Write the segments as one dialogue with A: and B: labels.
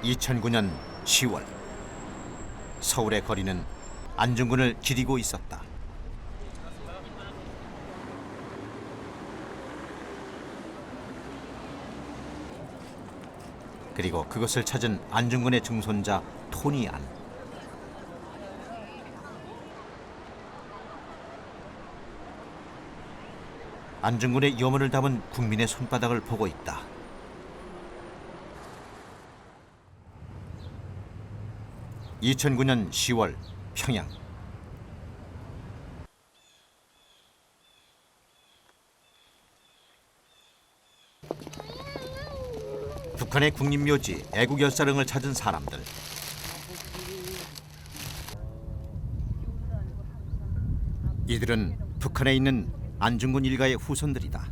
A: 2009년 10월 서울의 거리는 안중근을 기리고 있었다. 그리고 그것을 찾은 안중근의 증손자 토니 안. 안중근의 염원을 담은 국민의 손바닥을 보고 있다. (2009년 10월) 평양. 북한의 국립묘지 애국열사릉을 찾은 사람들. 이들은 북한에 있는 안중근 일가의 후손들이다.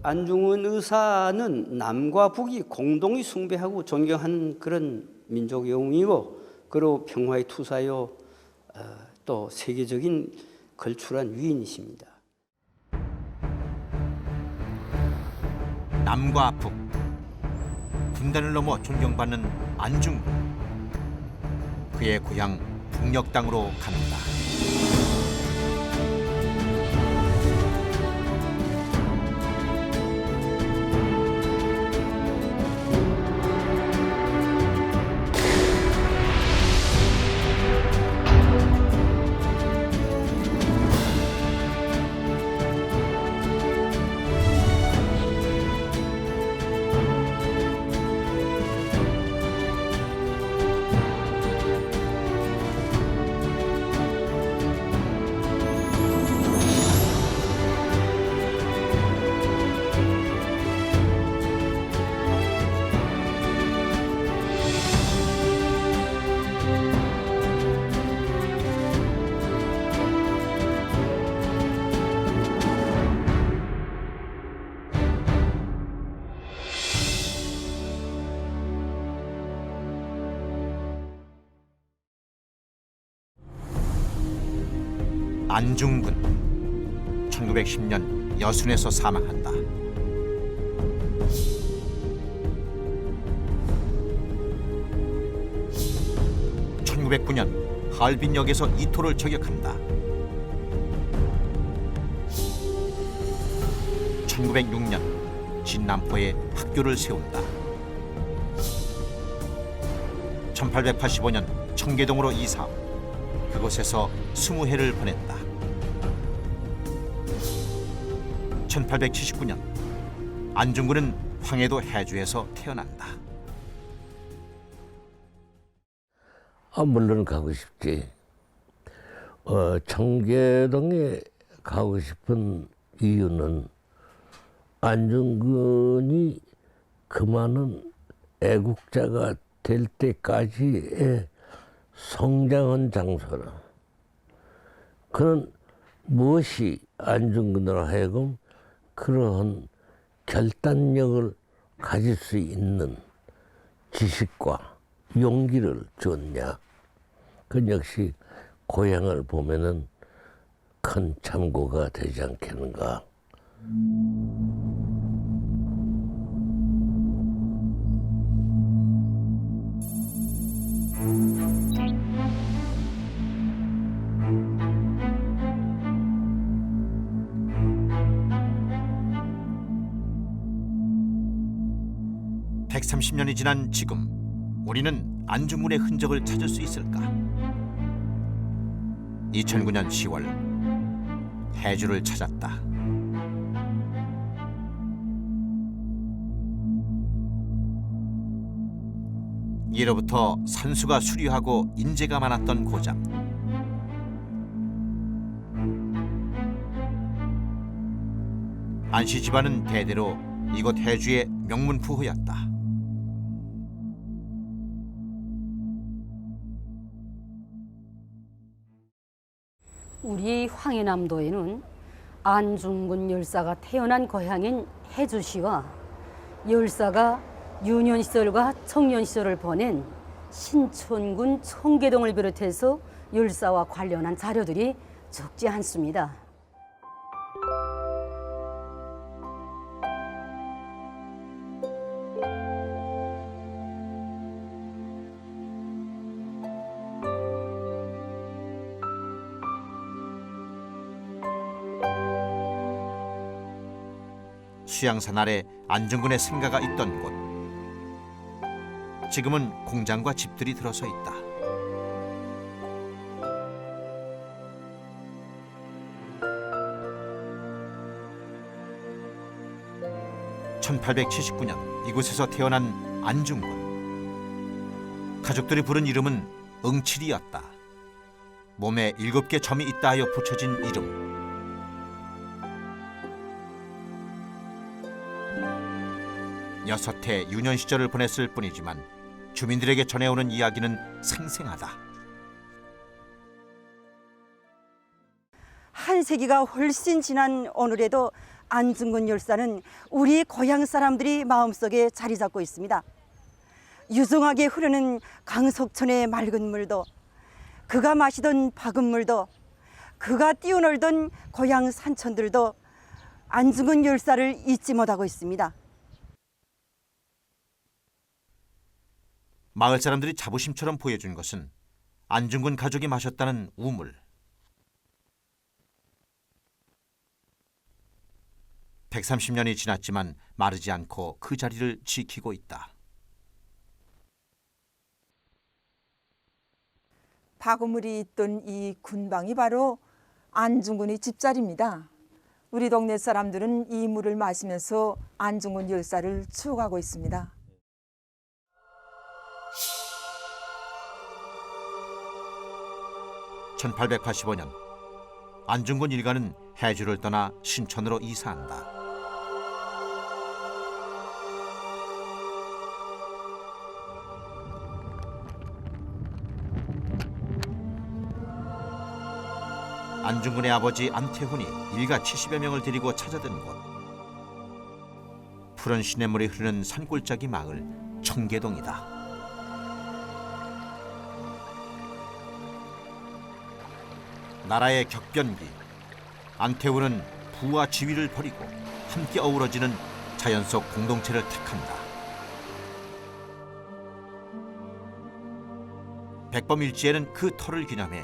B: 안중근 의사는 남과 북이 공동히 숭배하고 존경하는 그런 민족 영웅이고, 그리고 평화의 투사요, 또 세계적인 걸출한 위인이십니다.
A: 남과 북, 분단을 넘어 존경받는 안중근. 그의 고향 북녘 땅으로 간다. 안중근 1910년 여순에서 사망한다. 1909년 하얼빈역에서 이토를 저격한다. 1906년 진남포에 학교를 세운다. 1885년 청계동으로 이사. 그곳에서 20해를 보냈다. 1879년 안중근은 황해도 해주에서 태어난다.
C: 물론 가고 싶지. 청계동에 가고 싶은 이유는 안중근이 그 많은 애국자가 될 때까지의 성장한 장소라. 그는 무엇이 안중근으로 하여금 그러한 결단력을 가질 수 있는 지식과 용기를 줬냐. 그 역시 고향을 보면은 큰 참고가 되지 않겠는가.
A: (130년이) 지난 지금 우리는 안중근의 흔적을 찾을 수 있을까? 2009년 10월 해주를 찾았다. 예로부터 산수가 수려하고 인재가 많았던 고장. 안씨 집안은 대대로 이곳 해주의 명문부호였다.
D: 우리 황해남도에는 안중근 열사가 태어난 고향인 해주시와 열사가 유년 시절과 청년 시절을 보낸 신촌군 청계동을 비롯해서 열사와 관련한 자료들이 적지 않습니다.
A: 수양산 아래 안중근의 생가가 있던 곳. 지금은 공장과 집들이 들어서 있다. (1879년) 이곳에서 태어난 안중근. 가족들이 부른 이름은 응칠이었다. 몸에 7개 점이 있다 하여 붙여진 이름. 여섯해 유년 시절을 보냈을 뿐이지만 주민들에게 전해오는 이야기는 생생하다.
E: 한 세기가 훨씬 지난 오늘에도 안중근 열사는 우리 고향 사람들이 마음속에 자리 잡고 있습니다. 유정하게 흐르는 강석천의 맑은 물도, 그가 마시던 박은 물도, 그가 뛰어놀던 고향 산천들도 안중근 열사를 잊지 못하고 있습니다.
A: 마을 사람들이 자부심처럼 보여준 것은 안중근 가족이 마셨다는 우물. 130년이 지났지만 마르지 않고 그 자리를 지키고 있다.
F: 박우물이 있던 이 군방이 바로 안중근의 집자리입니다. 우리 동네 사람들은 이 물을 마시면서 안중근 열사를 추억하고 있습니다.
A: (1885년) 안중근 일가는 해주를 떠나 신촌으로 이사한다. 안중근의 아버지 안태훈이 일가 70여 명을 데리고 찾아든 곳. 푸른 시냇물이 흐르는 산골짜기 마을 청계동이다. 나라의 격변기. 안태훈은 부와 지위를 버리고 함께 어우러지는 자연 속 공동체를 택한다. 백범일지에는 그 터를 기념해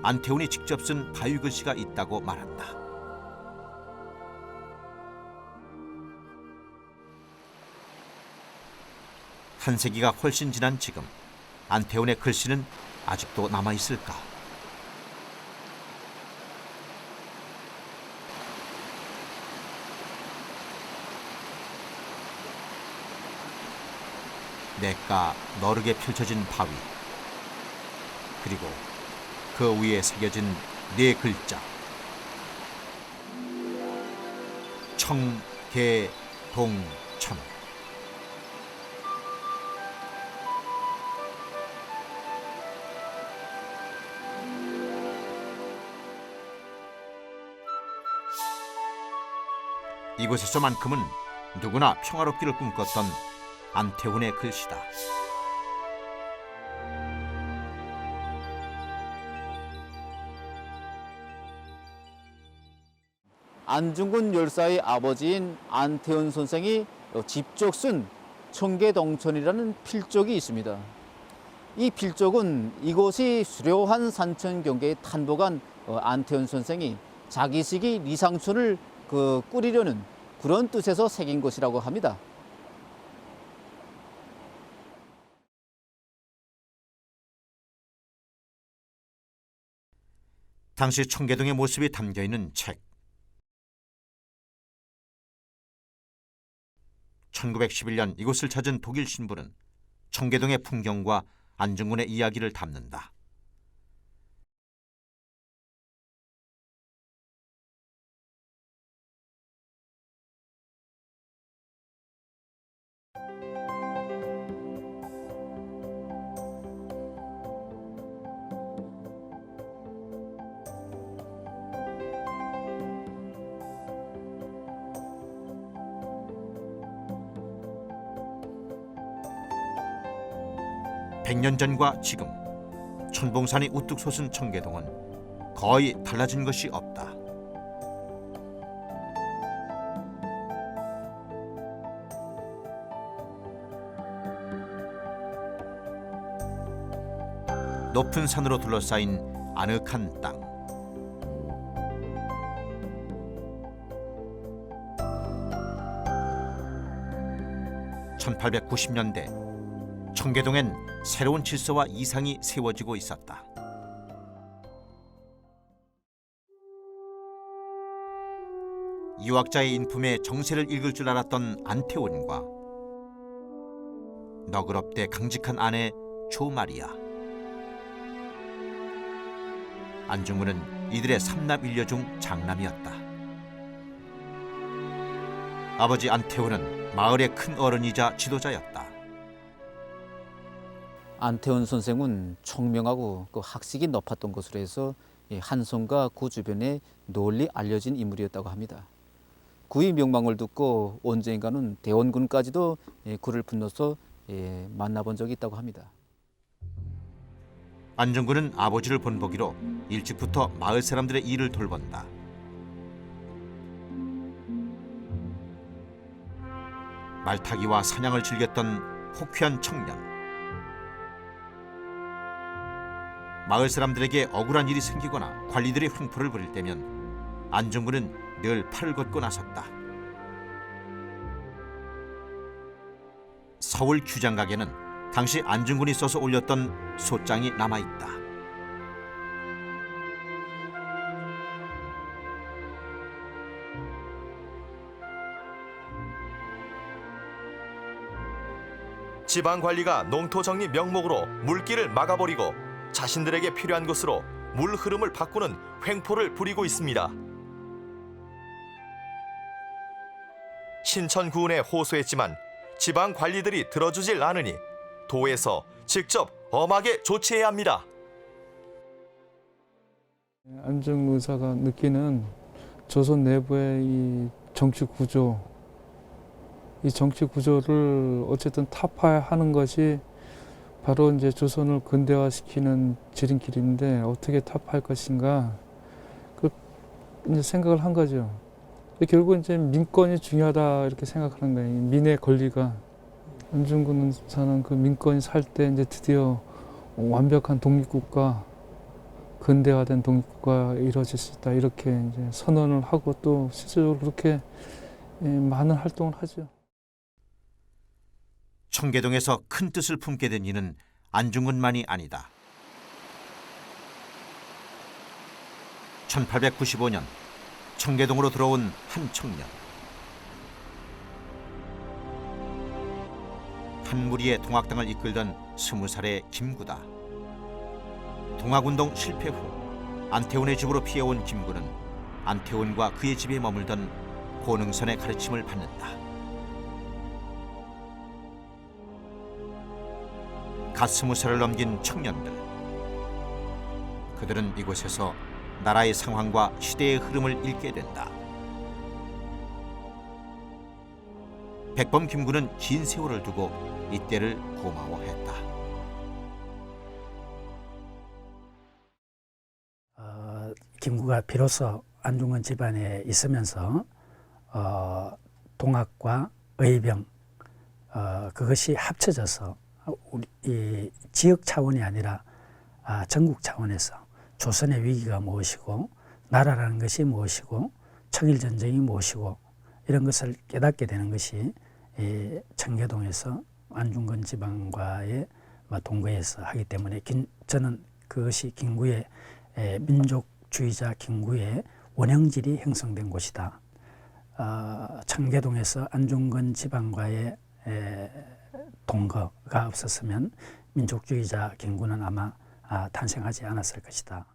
A: 안태훈이 직접 쓴 바위글씨가 있다고 말한다. 한 세기가 훨씬 지난 지금 안태훈의 글씨는 아직도 남아있을까? 냇가 너르게 펼쳐진 바위, 그리고 그 위에 새겨진 4글자 청계동천. 이곳에서만큼은 누구나 평화롭기를 꿈꿨던 안태훈의 글씨다.
G: 안중근 열사의 아버지인 안태훈 선생이 직접 쓴 청계동천이라는 필적이 있습니다. 이 필적은 이곳이 수려한 산천 경계에 탄복한 안태훈 선생이 자기식이 리상촌을 꾸리려는 그런 뜻에서 새긴 것이라고 합니다.
A: 당시 청계동의 모습이 담겨있는 책. 1911년 이곳을 찾은 독일 신부는 청계동의 풍경과 안중근의 이야기를 담는다. (100년) 전과 지금 천봉산이 우뚝 솟은 청계동은 거의 달라진 것이 없다. 높은 산으로 둘러싸인 아늑한 땅. 1890년대 청계동엔 새로운 질서와 이상이 세워지고 있었다. 유학자의 인품에 정세를 읽을 줄 알았던 안태원과 너그럽되 강직한 아내 조마리아. 안중근은 이들의 삼남 일녀 중 장남이었다. 아버지 안태원은 마을의 큰 어른이자 지도자였다.
G: 안태원 선생은 총명하고 그 학식이 높았던 것으로 해서 한성과 그 주변에 널리 알려진 인물이었다고 합니다. 그의 명망을 듣고 언젠가는 대원군까지도 그를 불러서 만나본 적이 있다고 합니다.
A: 안중근은 아버지를 본보기로 일찍부터 마을 사람들의 일을 돌본다. 말타기와 사냥을 즐겼던 호쾌한 청년. 마을 사람들에게 억울한 일이 생기거나 관리들이 횡포를 부릴 때면 안중근은 늘 팔을 걷고 나섰다. 서울 규장각에는 당시 안중근이 써서 올렸던 소장이 남아있다.
H: 지방관리가 농토정리 명목으로 물길을 막아버리고 자신들에게 필요한 곳으로 물 흐름을 바꾸는 횡포를 부리고 있습니다. 신천군에 호소했지만 지방관리들이 들어주질 않으니 도에서 직접 엄하게 조치해야 합니다.
I: 안중근 의사가 느끼는 조선 내부의 이 정치 구조, 이 정치 구조를 어쨌든 타파하는 것이 바로 이제 조선을 근대화시키는 지름길인데 어떻게 타파할 것인가 그 이제 생각을 한 거죠. 결국 이제 민권이 중요하다 이렇게 생각하는 거예요. 민의 권리가. 안중근 의사는 그 민권이 살 때 이제 드디어 완벽한 독립국가, 근대화된 독립국가 이루어질 수 있다 이렇게 이제 선언을 하고 또 실질적으로 그렇게 많은 활동을 하죠.
A: 청계동에서 큰 뜻을 품게 된 이는 안중근만이 아니다. 1895년 청계동으로 들어온 한 청년. 한 무리의 동학당을 이끌던 20살의 김구다. 동학운동 실패 후 안태원의 집으로 피해온 김구는 안태원과 그의 집에 머물던 고능선의 가르침을 받는다. 갓 20살을 넘긴 청년들. 그들은 이곳에서 나라의 상황과 시대의 흐름을 읽게 된다. 백범 김구는 긴 세월을 두고 이때를 고마워했다.
J: 김구가 비로소 안중근 집안에 있으면서 동학과 의병 그것이 합쳐져서 우리 이 지역 차원이 아니라 전국 차원에서 조선의 위기가 무엇이고 나라라는 것이 무엇이고 청일전쟁이 무엇이고 이런 것을 깨닫게 되는 것이 이 청계동에서 안중근 집안과의 동거에서 하기 때문에 저는 그것이 김구의 민족주의자 김구의 원형질이 형성된 곳이다. 청계동에서 안중근 집안과의 동거가 없었으면 민족주의자 김구는 아마 탄생하지 않았을 것이다.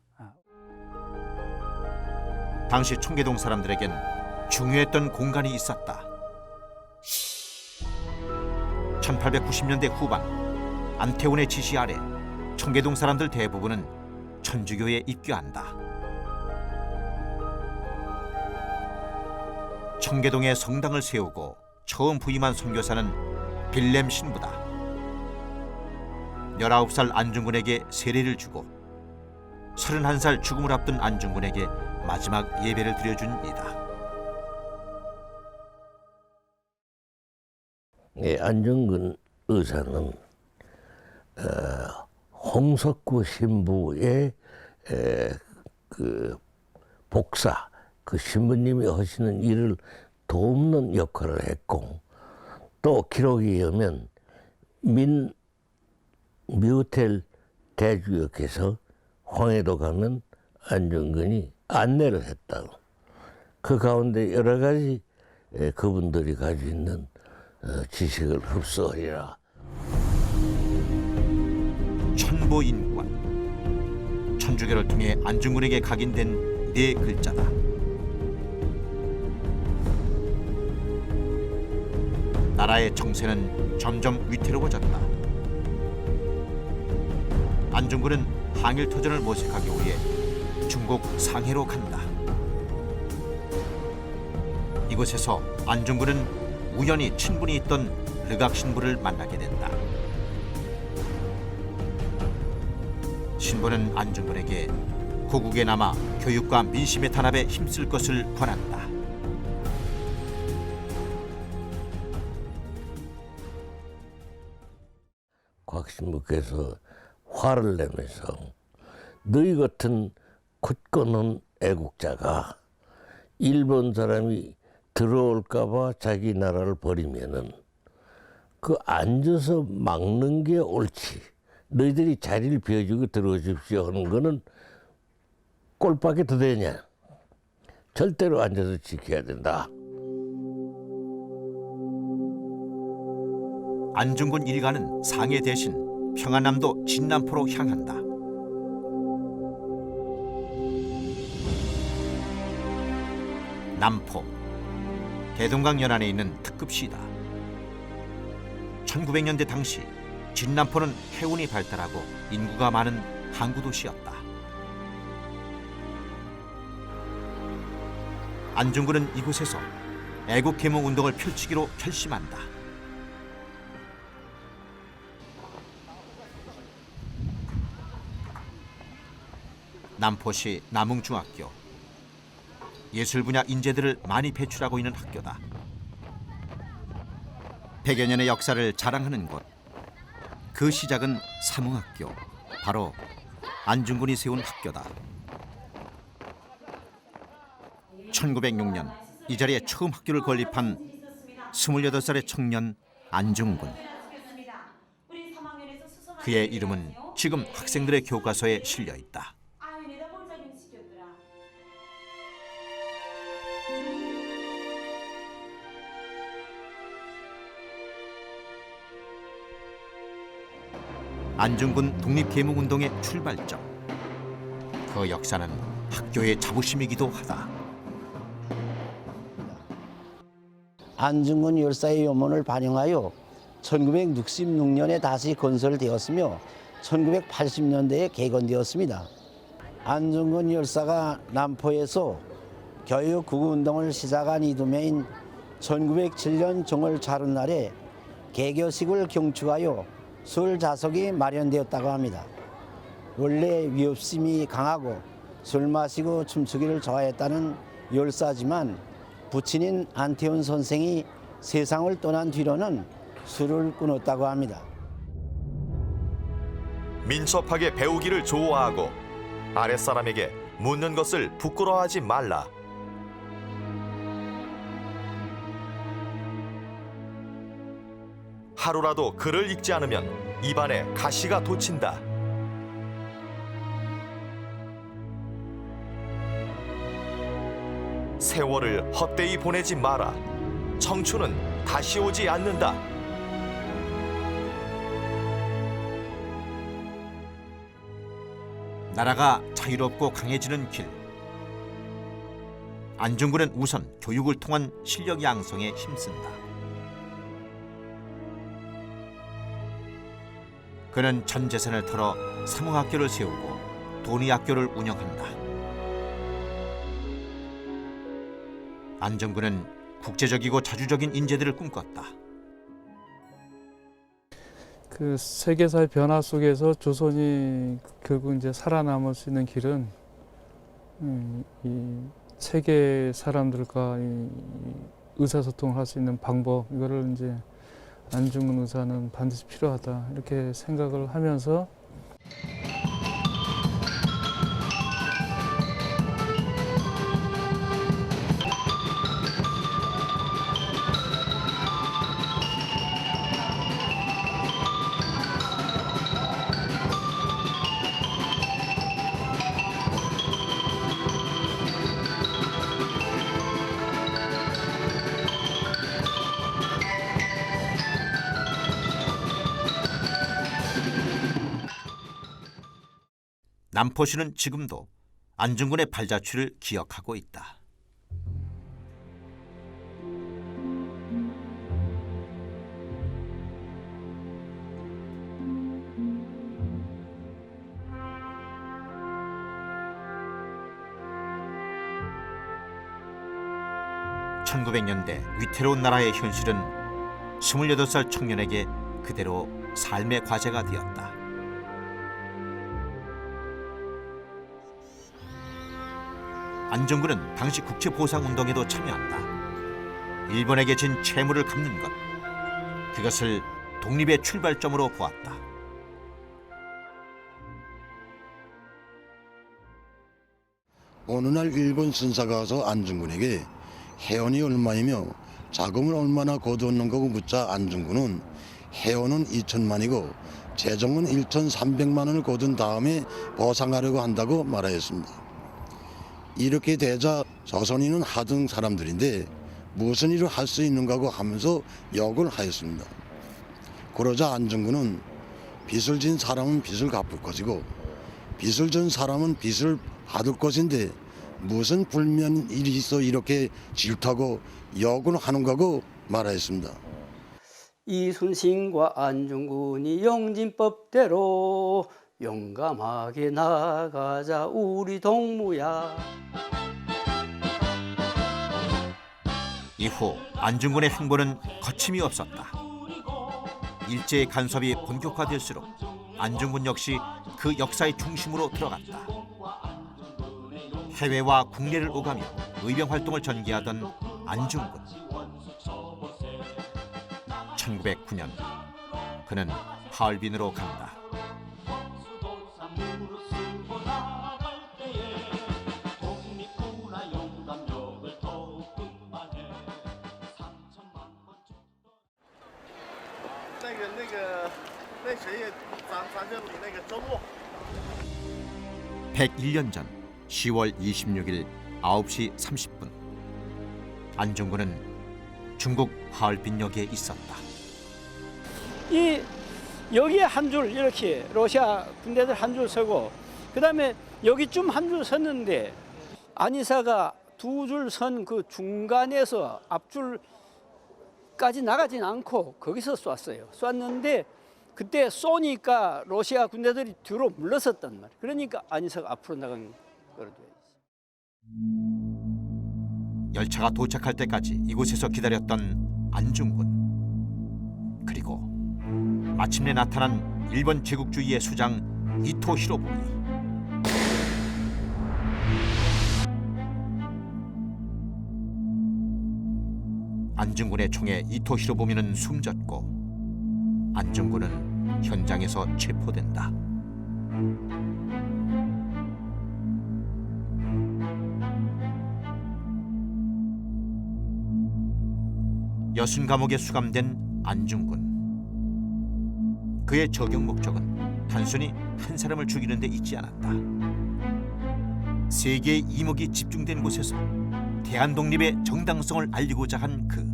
A: 당시 청계동 사람들에겐 중요했던 공간이 있었다. 1890년대 후반 안태원의 지시 아래 청계동 사람들 대부분은 천주교에 입교한다. 청계동에 성당을 세우고 처음 부임한 선교사는 빌렘 신부다. 19살 안중근에게 세례를 주고 31살 죽음을 앞둔 안중근에게 마지막 예배를 드려준 이다.
C: 안중근 의사는 홍석구 신부의 그 복사, 그 신부님이 하시는 일을 돕는 역할을 했고 또 기록에 의하면 미호텔 대주역에서 황해도 가면 안중근이 안내를 했다고. 그 가운데 여러 가지 그분들이 가지고 있는 지식을 흡수하리라.
A: 천보인관. 천주교를 통해 안중근에게 각인된 네 글자다. 나라의 정세는 점점 위태로워졌다. 안중근은 항일토전을 모색하기 위해 중국 상해로 간다. 이곳에서 안중근은 우연히 친분이 있던 르각 신부를 만나게 된다. 신부는 안중근에게 고국에 남아 교육과 민심의 단합에 힘쓸 것을 권한다.
C: 곽 신부께서 화를 내면서 너희 같은 굳건한 애국자가 일본 사람이 들어올까봐 자기 나라를 버리면은 그 앉아서 막는 게 옳지. 너희들이 자리를 비워주고 들어오십시오 하는 거는 꼴밖에 더 되냐. 절대로 앉아서 지켜야 된다.
A: 안중근 일가는 상해 대신 평안남도 진남포로 향한다. 남포, 대동강 연안에 있는 특급시다. 1900년대 당시 진남포는 해운이 발달하고 인구가 많은 항구 도시였다. 안중근은 이곳에서 애국 계몽 운동을 펼치기로 결심한다. 남포시 남웅중학교. 예술 분야 인재들을 많이 배출하고 있는 학교다. 100여 년의 역사를 자랑하는 곳. 그 시작은 삼흥학교, 바로 안중근이 세운 학교다. 1906년 이 자리에 처음 학교를 건립한 28살의 청년 안중근. 그의 이름은 지금 학생들의 교과서에 실려 있다. 안중근 독립계몽운동의 출발점. 그 역사는 학교의 자부심이기도 하다.
K: 안중근 열사의 유문을 반영하여 1966년에 다시 건설되었으며 1980년대에 개건되었습니다. 안중근 열사가 남포에서 교육 구구운동을 시작한 이듬해인 1907년 정월 자른날에 개교식을 경축하여 술 좌석이 마련되었다고 합니다. 원래 위협심이 강하고 술 마시고 춤추기를 좋아했다는 열사지만 부친인 안태훈 선생이 세상을 떠난 뒤로는 술을 끊었다고 합니다.
H: 민첩하게 배우기를 좋아하고 아랫사람에게 묻는 것을 부끄러워하지 말라. 하루라도 글을 읽지 않으면 입안에 가시가 돋친다. 세월을 헛되이 보내지 마라. 청춘은 다시 오지 않는다.
A: 나라가 자유롭고 강해지는 길. 안중근은 우선 교육을 통한 실력 양성에 힘쓴다. 그는 전 재산을 털어 삼흥학교를 세우고 도니학교를 운영한다. 안중근은 국제적이고 자주적인 인재들을 꿈꿨다.
I: 그 세계사의 변화 속에서 조선이 결국 이제 살아남을 수 있는 길은 이 세계 사람들과 이 의사소통을 할 수 있는 방법, 이거를 이제 안중근 의사는 반드시 필요하다, 이렇게 생각을 하면서
A: 남포시는 지금도 안중근의 발자취를 기억하고 있다. (1900년대) 위태로운 나라의 현실은 28살 청년에게 그대로 삶의 과제가 되었다. 안중근은 당시 국채보상운동에도 참여한다. 일본에게 진 채무를 갚는 것, 그것을 독립의 출발점으로 보았다.
L: 어느 날 일본 선사가 와서 안중근에게 회원이 얼마이며 자금을 얼마나 거두었는가고 묻자 안중근은 회원은 2천만이고 재정은 1,300만 원을 거둔 다음에 보상하려고 한다고 말하였습니다. 이렇게 되자 조선인은 하등 사람들인데 무슨 일을 할 수 있는가고 하면서 욕을 하였습니다. 그러자 안중근은 빚을 진 사람은 빚을 갚을 것이고 빚을 진 사람은 빚을 받을 것인데 무슨 불면 일이 있어 이렇게 질투하고 욕을 하는 거고 말하였습니다.
B: 이순신과 안중근이 영진법대로 용감하게 나가자 우리 동무야.
A: 이후 안중근의 행보는 거침이 없었다. 일제의 간섭이 본격화될수록 안중근 역시 그 역사의 중심으로 들어갔다. 해외와 국내를 오가며 의병 활동을 전개하던 안중근. 1909년 그는 하얼빈으로 간다. (101년) 전 10월 26일 9시 30분 안중근은 중국 하얼빈역에 있었다.
B: 여기에 한 줄 이렇게 러시아 군대들 한 줄 서고 그다음에 여기쯤 한 줄 섰는데 안이사가 두 줄 선 그 중간에서 앞줄까지 나가진 않고 거기서 쐈어요. 쐈는데 그때 쏘니까 러시아 군대들이 뒤로 물러섰단 말이에요. 그러니까 안이사가 앞으로 나간 거로 되어 있어요.
A: 열차가 도착할 때까지 이곳에서 기다렸던 안중근. 그리고 마침내 나타난 일본 제국주의의 수장 이토 히로부미. 안중근의 총에 이토 히로부미는 숨졌고 안중근은 현장에서 체포된다. 여순 감옥에 수감된 안중근. 그의 적용 목적은 단순히 한 사람을 죽이는 데 있지 않았다. 세계의 이목이 집중된 곳에서 대한독립의 정당성을 알리고자 한 그.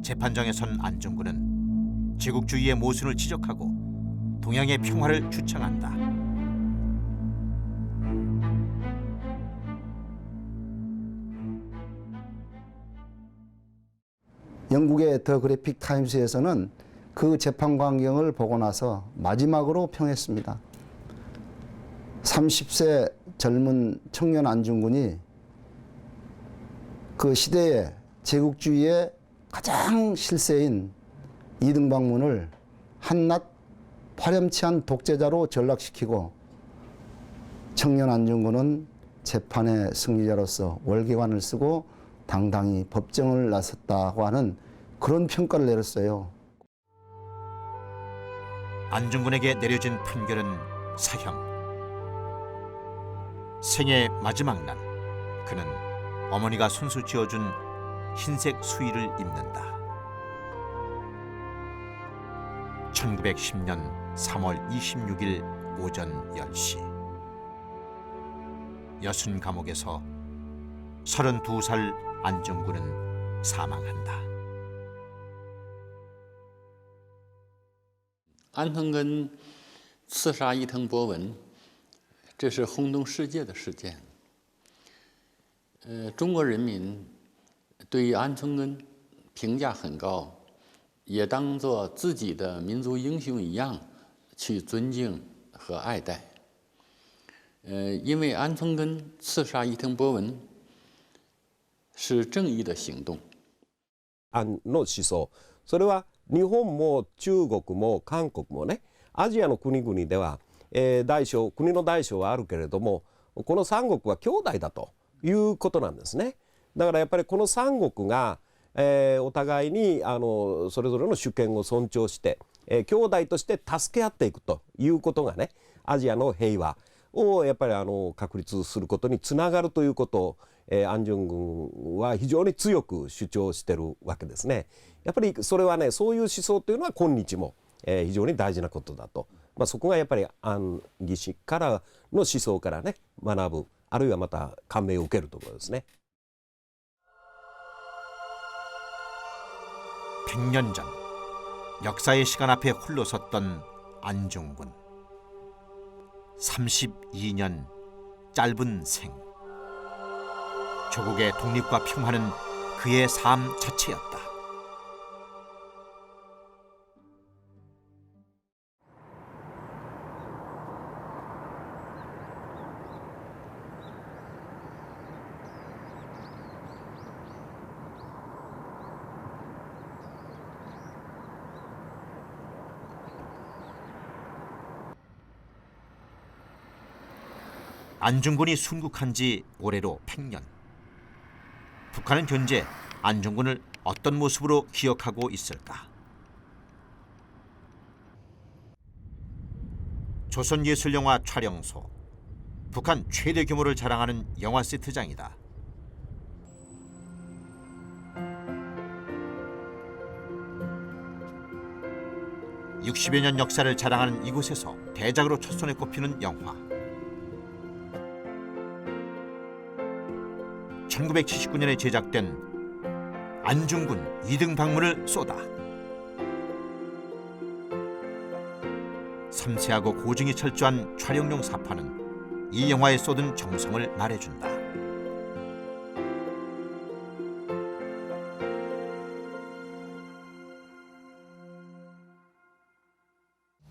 A: 재판장에 선 안중근은 제국주의의 모순을 지적하고 동양의 평화를 주창한다.
M: 영국의 더 그래픽 타임스에서는 그 재판 광경을 보고 나서 마지막으로 평했습니다. 30세 젊은 청년 안중근이 그 시대의 제국주의의 가장 실세인 이등박문을 한낱 파렴치한 독재자로 전락시키고 청년 안중근은 재판의 승리자로서 월계관을 쓰고 당당히 법정을 나섰다고 하는 그런 평가를 내렸어요.
A: 안중근에게 내려진 판결은 사형. 생애 마지막 날 그는 어머니가 손수 지어준 흰색 수의를 입는다. 1910년 3월 26일 오전 10시 여순 감옥에서 32살 안중근은 사망한다.
N: 안중근刺杀伊藤博文这是轰动世界的事件。中国人民对于安存根评价很高，也当作自己的民族英雄一样去尊敬和爱戴。因为安存根刺杀伊藤博文是正義的行動。
O: の思想、それは日本も中国も韓国もね、アジアの国々では、国の大小はあるけれども、この三国は兄弟だということなんですね。だからやっぱりこの三国が、お互いにそれぞれの主権を尊重して、兄弟として助け合っていくということがね、アジアの平和をやっぱり確立することにつながるということを、安順軍は非常に強く主張しているわけですね。やっぱりそれはね、そういう思想というのは今日も、非常に大事なことだと、そこがやっぱり安義士からの思想からね学ぶ、あるいはまた感銘を受けるところですね。
A: 100년 전 역사의 시간 앞에 홀로 섰던 안중근. 32년 짧은 생. 조국의 독립과 평화는 그의 삶 자체였다. 안중근이 순국한 지 올해로 100년. 북한은 현재 안중근을 어떤 모습으로 기억하고 있을까? 조선예술영화 촬영소. 북한 최대 규모를 자랑하는 영화 세트장이다. (60여 년) 역사를 자랑하는 이곳에서 대작으로 첫 손에 꼽히는 영화. 1979년에 제작된 안중근 2등 방문을 쏘다. 섬세하고 고증이 철저한 촬영용 사파는 이 영화에 쏟은 정성을 말해준다.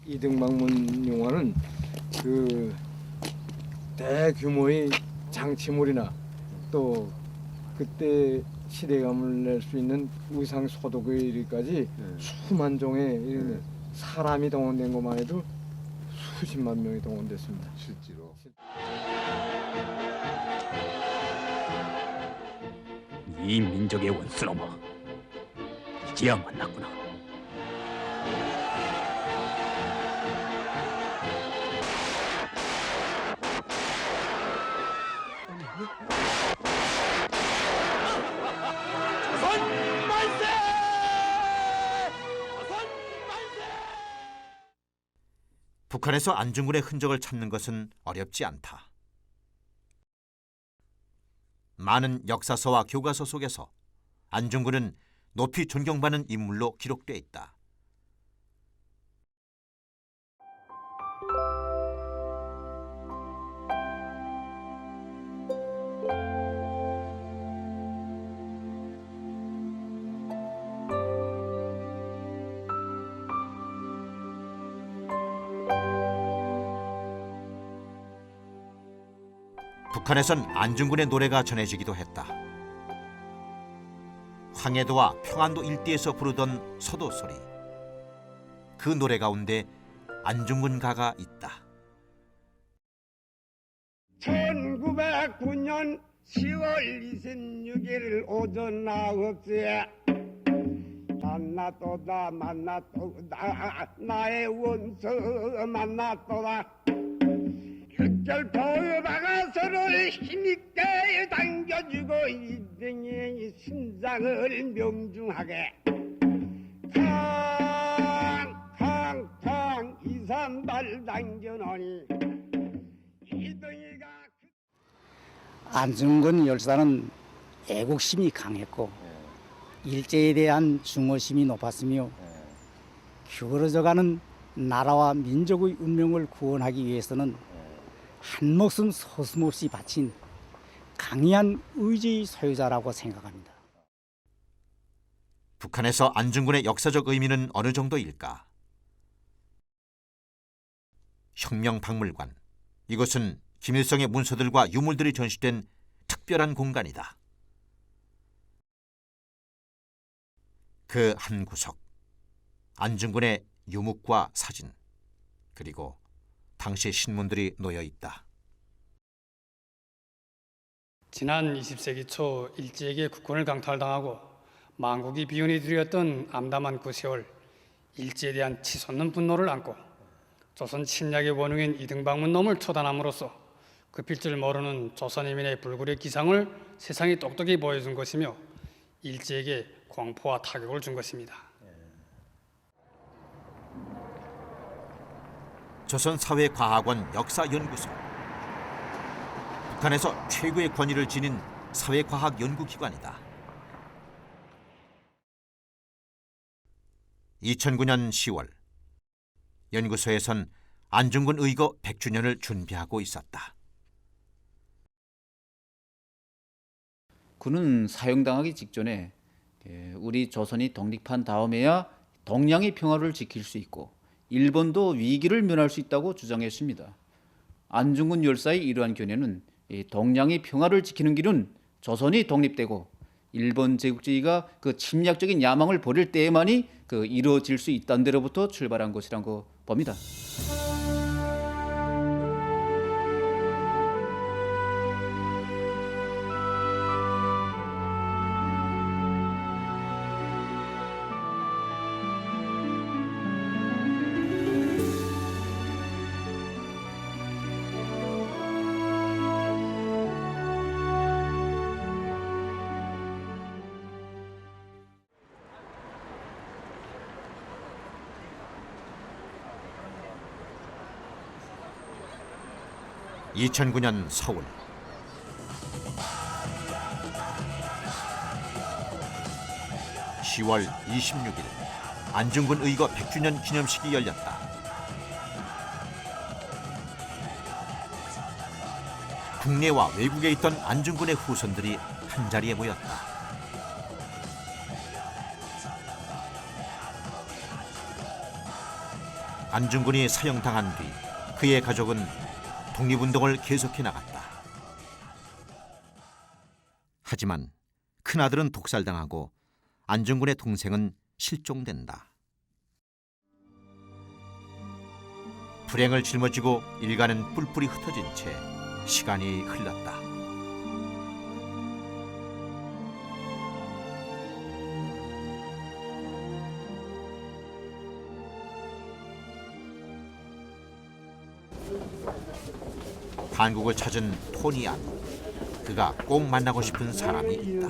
P: 이등 방문 영화는 그 대규모의 장치물이나 또 그때 시대감을 낼 수 있는 의상 소독에 이르기까지 수만 종의 사람이 동원된 것만 해도 수십만 명이 동원됐습니다. 실제로.
Q: 이 민족의 원수놈아, 이제야 만났구나.
A: 북한에서 안중근의 흔적을 찾는 것은 어렵지 않다. 많은 역사서와 교과서 속에서 안중근은 높이 존경받는 인물로 기록돼 있다. 북한에선 안중근의 노래가 전해지기도 했다. 황해도와 평안도 일대에서 부르던 서도소리. 그 노래 가운데 안중근가가 있다.
R: 1909년 10월 26일 오전 9시에 만났도다 나의 원수 만났도다. 육결포 박아서를 힘있게 당겨주고 이등의 신상을 명중하게 탕 이삼발 당겨놓으니 이등이가
S: 안중근 열사는 애국심이 강했고 일제에 대한 중어심이 높았으며 기울어져가는 나라와 민족의 운명을 구원하기 위해서는 한 목숨 서슴없이 바친 강인한 의지의 소유자라고 생각합니다.
A: 북한에서 안중근의 역사적 의미는 어느 정도일까? 혁명박물관. 이곳은 김일성의 문서들과 유물들이 전시된 특별한 공간이다. 그 한 구석, 안중근의 유묵과 사진, 그리고 당시 신문들이 놓여 있다.
T: 지난 20세기 초 일제에게 국권을 강탈당하고 만국이 비운이 들였던 암담한 그 세월, 일제에 대한 치솟는 분노를 안고 조선 침략의 원흉인 이등방문놈을 처단함으로써 급힐 줄 모르는 조선인민의 불굴의 기상을 세상이 똑똑히 보여준 것이며 일제에게 공포와 타격을 준 것입니다.
A: 조선사회과학원 역사연구소. 북한에서 최고의 권위를 지닌 사회과학 연구기관이다. 2009년 10월, 연구소에선 안중근 의거 100주년을 준비하고 있었다.
G: 그는 사형당하기 직전에 우리 조선이 독립한 다음에야 동양의 평화를 지킬 수 있고 일본도 위기를 면할 수 있다고 주장했습니다. 안중근 열사의 이러한 견해는 동양의 평화를 지키는 길은 조선이 독립되고 일본 제국주의가 그 침략적인 야망을 버릴 때에만이 이루어질 수 있다는 데로부터 출발한 것이라고 봅니다.
A: (2009년) 서울. (10월 26일) 안중근 의거 100주년 기념식이 열렸다. 국내와 외국에 있던 안중근의 후손들이 한자리에 모였다. 안중근이 사형당한 뒤 그의 가족은 독립운동을 계속해 나갔다. 하지만 큰아들은 독살당하고 안중근의 동생은 실종된다. 불행을 짊어지고 일가는 뿔뿔이 흩어진 채 시간이 흘렀다. 한국을 찾은 토니안. 그가 꼭 만나고 싶은 사람이 있다.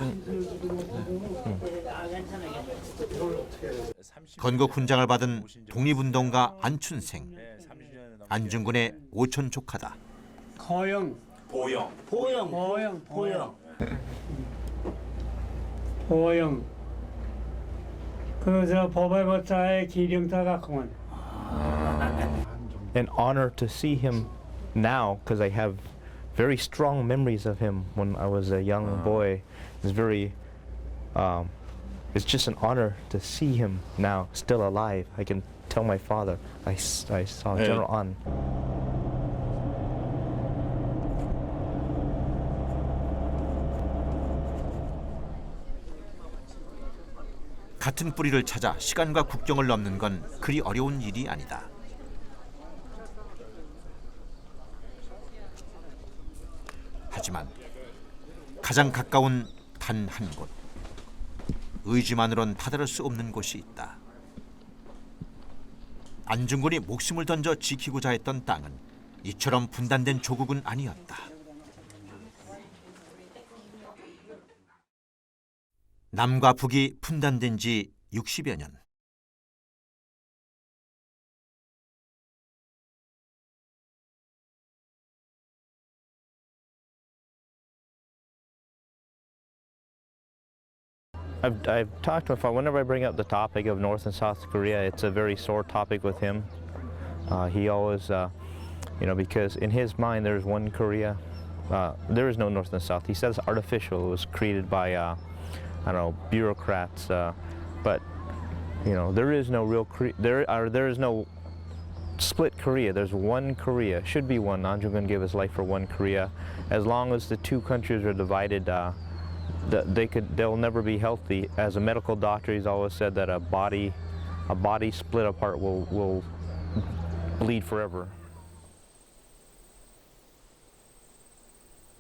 A: 건국 훈장을 받은 독립운동가 안춘생. 안중근의 오촌 조카다.
R: 보영. 그저 보발보자의 기령사 같구만.
U: An honor to see him now because I have very strong memories of him when I was a young boy. It's very, it's just an honor to see him now, still alive. I can tell my father, I saw General An.
A: 같은 뿌리를 찾아 시간과 국경을 넘는 건 그리 어려운 일이 아니다. 하지만 가장 가까운 단 한 곳, 의지만으론 다다를 수 없는 곳이 있다. 안중근이 목숨을 던져 지키고자 했던 땅은 이처럼 분단된 조국은 아니었다. 남과 북이 분단된 지 60여 년.
U: I've talked to him. Whenever I bring up the topic of North and South Korea, it's a very sore topic with him. He always You know, because in his mind there's one Korea. There is no North and South. He says artificial. It was created by I don't know, bureaucrats. But you know, there is no real there is no split Korea. There's one Korea. Should be one. An Jung-geun gave his life for one Korea. As long as the two countries are divided, they'll never be healthy. As a medical doctor, he's always said that a body split apart will bleed forever.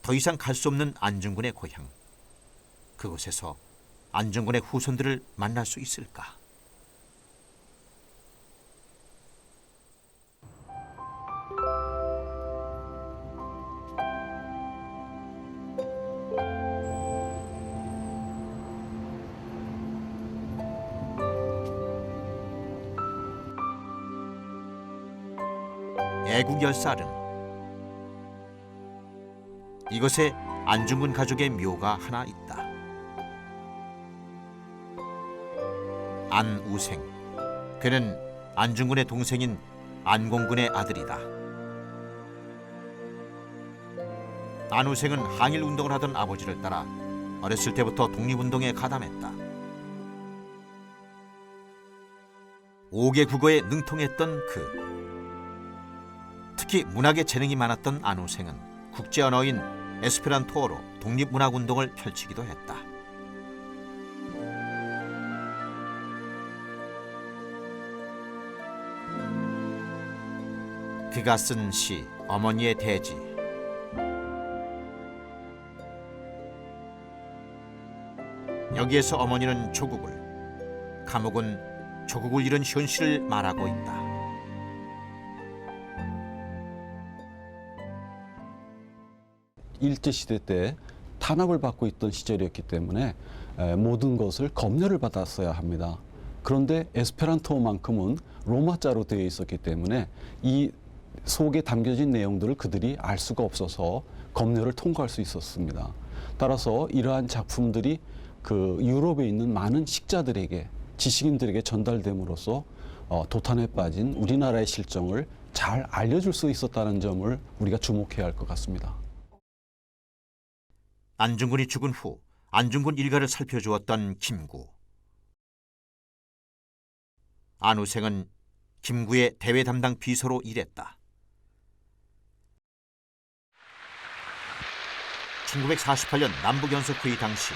A: 더 이상 갈 수 없는 안중근의 고향. 그곳에서 안중근의 후손들을 만날 수 있을까? 애국열사릉. 이곳에 안중근 가족의 묘가 하나 있다. 안우생. 그는 안중근의 동생인 안공근의 아들이다. 안우생은 항일운동을 하던 아버지를 따라 어렸을 때부터 독립운동에 가담했다. 5개 국어에 능통했던 그. 특히 문학에 재능이 많았던 안우생은 국제 언어인 에스페란토어로 독립문학운동을 펼치기도 했다. 그가 쓴 시 어머니의 대지. 여기에서 어머니는 조국을, 감옥은 조국을 잃은 현실을 말하고 있다.
D: 일제시대 때 탄압을 받고 있던 시절이었기 때문에 모든 것을 검열을 받았어야 합니다. 그런데 에스페란토만큼은 로마자로 되어 있었기 때문에 이 속에 담겨진 내용들을 그들이 알 수가 없어서 검열을 통과할 수 있었습니다. 따라서 이러한 작품들이 그 유럽에 있는 많은 식자들에게, 지식인들에게 전달됨으로써 도탄에 빠진 우리나라의 실정을 잘 알려줄 수 있었다는 점을 우리가 주목해야 할 것 같습니다.
A: 안중근이 죽은 후 안중근 일가를 살펴주었던 김구. 안우생은 김구의 대외 담당 비서로 일했다. 1948년 남북연석회의 당시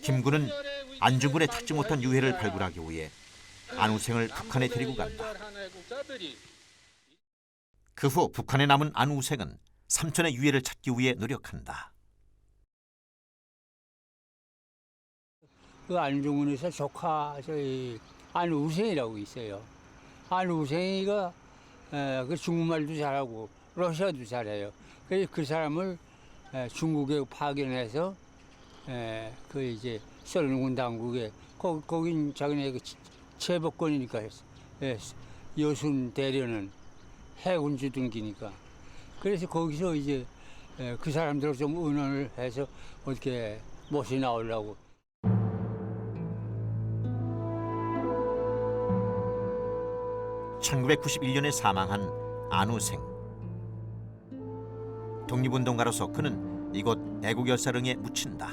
A: 김구는 안중근의 찾지 못한 유해를 발굴하기 위해 안우생을 북한에 데리고 간다. 그 후 북한에 남은 안우생은 삼촌의 유해를 찾기 위해 노력한다.
B: 그 안중근에서 조카 저희 안우생이라고 있어요. 안우생이가 그 중국말도 잘하고 러시아도 잘해요. 그래서 그 사람을 중국에 파견해서 그 이제 소련군 당국에 거긴 자기네 그 제복권이니까 여순 대련은 해군 주둔기니까 그래서 거기서 이제 그 사람들하고 좀 의논을 해서 어떻게 못이 나오려고.
A: (1991년에) 사망한 안우생. 독립운동가로서 그는 이곳 애국열사릉에 묻힌다.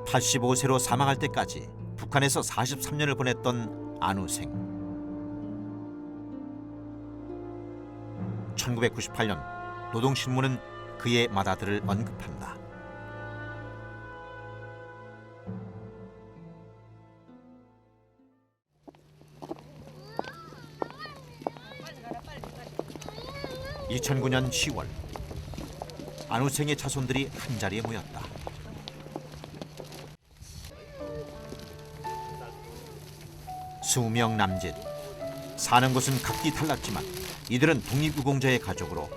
A: (85세로) 사망할 때까지 북한에서 43년을 보냈던 안우생. 1998년 노동신문은 그의 맏아들을 언급한다. (2009년 10월) 안우생의 자손들이 한자리에 모였다. 수명 남짓. 사는 곳은 각기 달랐지만 이들은 독립유공자의 가족으로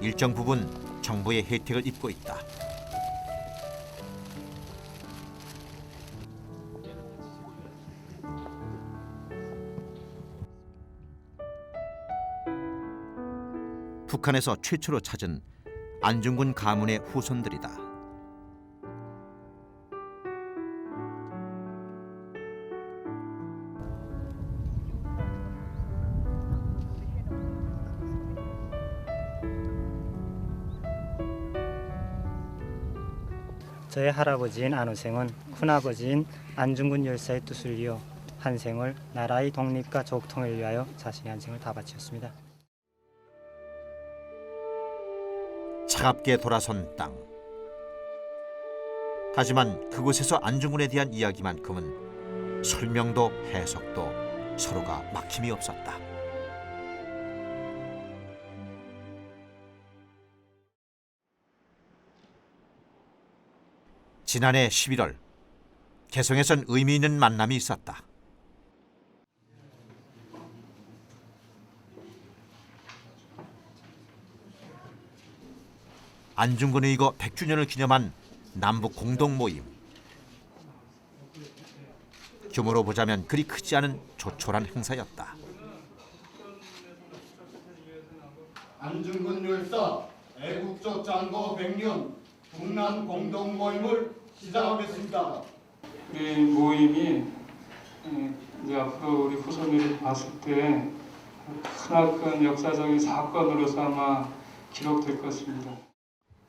A: 일정 부분 정부의 혜택을 입고 있다. 북한에서 최초로 찾은 안중근 가문의 후손들이다.
E: 저의 할아버지인 안우생은 큰아버지인 안중근 열사의 뜻을 이어 한 생을 나라의 독립과 조국통일을 위하여 자신의 한 생을 다 바치었습니다.
A: 차갑게 돌아선 땅. 하지만 그곳에서 안중근에 대한 이야기만큼은 설명도 해석도 서로가 막힘이 없었다. 지난해 11월 개성에선 의미 있는 만남이 있었다. 안중근 의거 100주년을 기념한 남북 공동 모임. 규모로 보자면 그리 크지 않은 조촐한 행사였다.
V: 안중근 열사 애국적 장거 100년 북남 공동 모임을 시작하겠습니다.
W: 우리 모임이 이제 앞으로 우리 후손들이 봤을 때 크나큰 역사적인 사건으로서 아마 기록될 것입니다.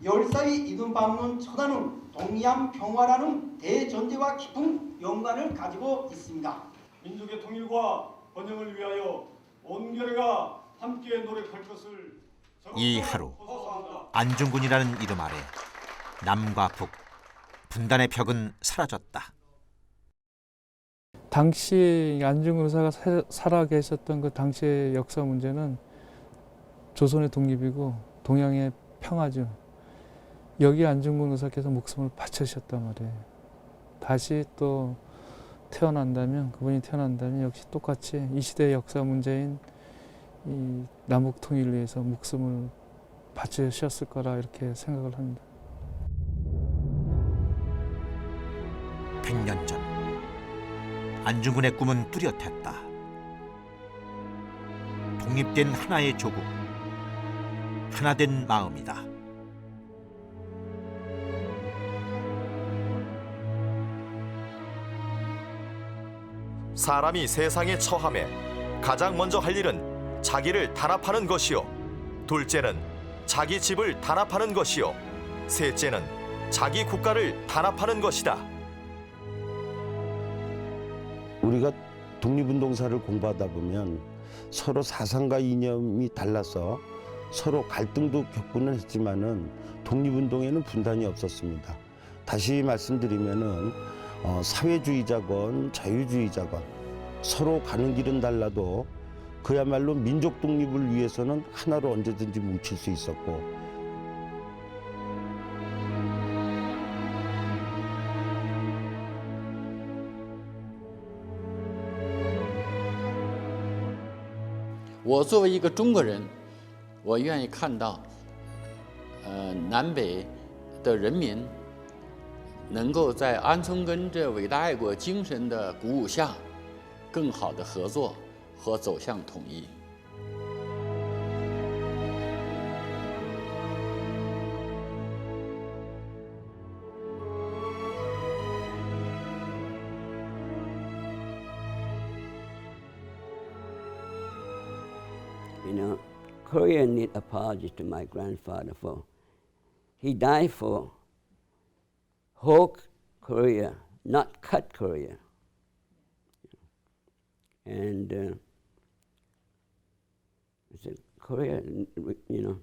X: 열사의 이름 밟는 초단은 동이안 평화라는 대전제와 깊은 연관을 가지고 있습니다.
V: 민족의 통일과 번영을 위하여 온 결의가 함께 노력할 것을
A: 이 하루 안중근이라는 이름 아래 남과 북 분단의 벽은 사라졌다.
I: 당시 안중근 의사가 살아 계셨던 그 당시의 역사 문제는 조선의 독립이고 동양의 평화죠. 여기 안중근 의사께서 목숨을 바치셨단 말이에요. 다시 또 그분이 태어난다면 역시 똑같이 이 시대의 역사 문제인 이 남북 통일을 위해서 목숨을 바치셨을 거라 이렇게 생각을 합니다.
A: 100년 전 안중근의 꿈은 뚜렷했다. 독립된 하나의 조국, 하나된 마음이다.
H: 사람이 세상에 처함에 가장 먼저 할 일은 자기를 단합하는 것이요, 둘째는 자기 집을 단합하는 것이요, 셋째는 자기 국가를 단합하는 것이다.
K: 우리가 독립운동사를 공부하다 보면 서로 사상과 이념이 달라서 서로 갈등도 겪고는 했지만은 독립운동에는 분단이 없었습니다. 다시 말씀드리면은 사회주의자건 자유주의자건 서로 가는 길은 달라도 그야말로 민족 독립을 위해서는 하나로 언제든지 뭉칠 수 있었고,
N: 我作为一个中国人，我愿意看到，南北的人民能够在安重根这伟大爱国精神的鼓舞下，更好的合作和走向统一。
Y: You know, Korea need apology to my grandfather for he died for whole Korea, not cut Korea. And I said, Korea, you know,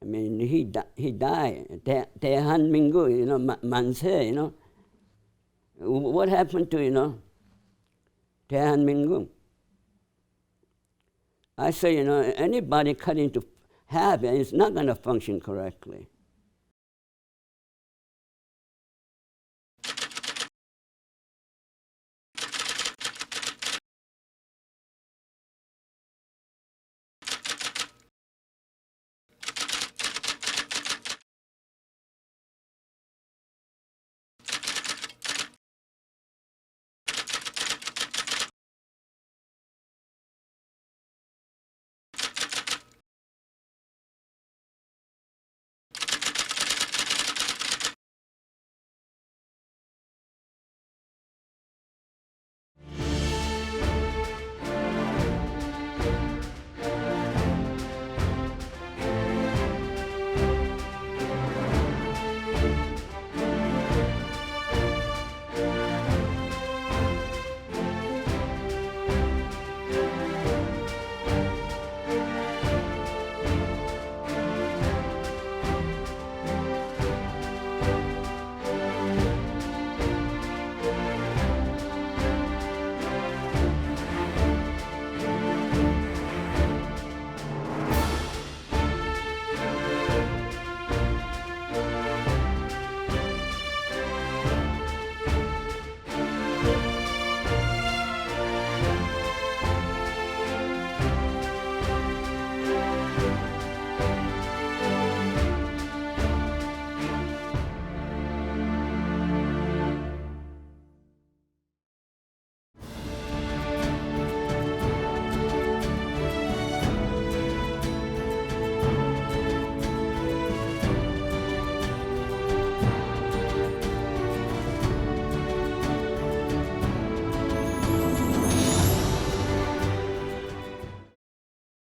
Y: I mean, he died. 대한민국, you know, 만세, you know. What happened to, you know, 대한민국? I say, you know, anybody cut into half, it's not going to function correctly.